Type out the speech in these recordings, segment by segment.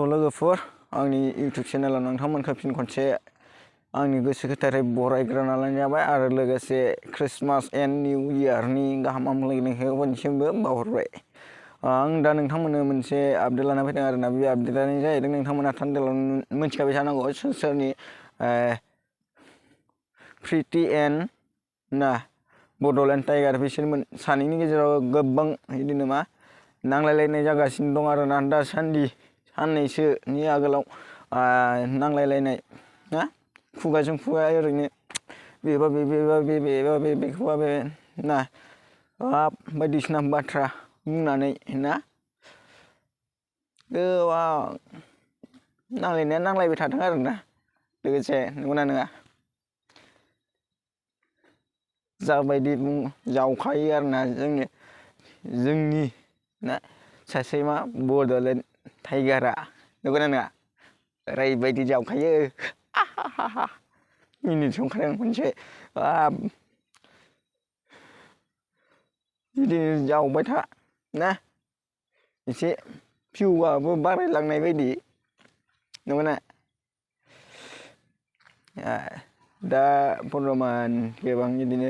लोगोफोर आंनि इउटुब चेनेलाव नोंथांमोनखौ फिन खनसे आंनि गोसो गोथारै बरायग्रोना लानाय जाबाय आरो लोगोसे क्रिसमास एन्ड निउ इयारनि गाहाम हामलायनायखौ बयनिसिमबो बावहरबाय। आं दा नोंथांमोननो मोनसे आपडेट लाना फैदों आरोना। बे आपडेटआनो जाहैदों नोंथांमोना थान्दैलाव मिथिखाबाय जानांगौ सोरनि प्रिटि एन्ड ना बड'लेण्ड टाइगार बिसोर सानैनि गेजेराव गोबां बिदिनो मा नांलायलायनाय जागासिनो दं आरोना दासान्दि साननैसोनि आगोलाव नांलायलायनाय ना खुगाजों खुगा ओरैनो बेबा बे बेखौबा बे ना बायदिसिना बाथ्रा बुंनानै ना गोबां नांलायनाया नांलायबाय थादों आरोना। लोगोसे नंगौना नङा जाबायदि जावखायो आरोना जोंनि ना सासे मा बड'लेण्ड टाइगारा नंगौना नङा ओरैबायदि जावखायो मिनिनोसो ओंखारदों खनसे बिदिनो जावबाय था ना एसे भिउआबो बारायलांनाय बायदि नंगौना। दा बर्थमान गोबां बिदिनो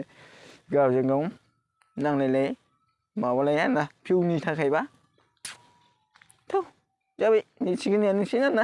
गावजों गाव नांलायलाय माबालाया ना भिउनि थाखायबा थ' जाबाय मिथिगोन ना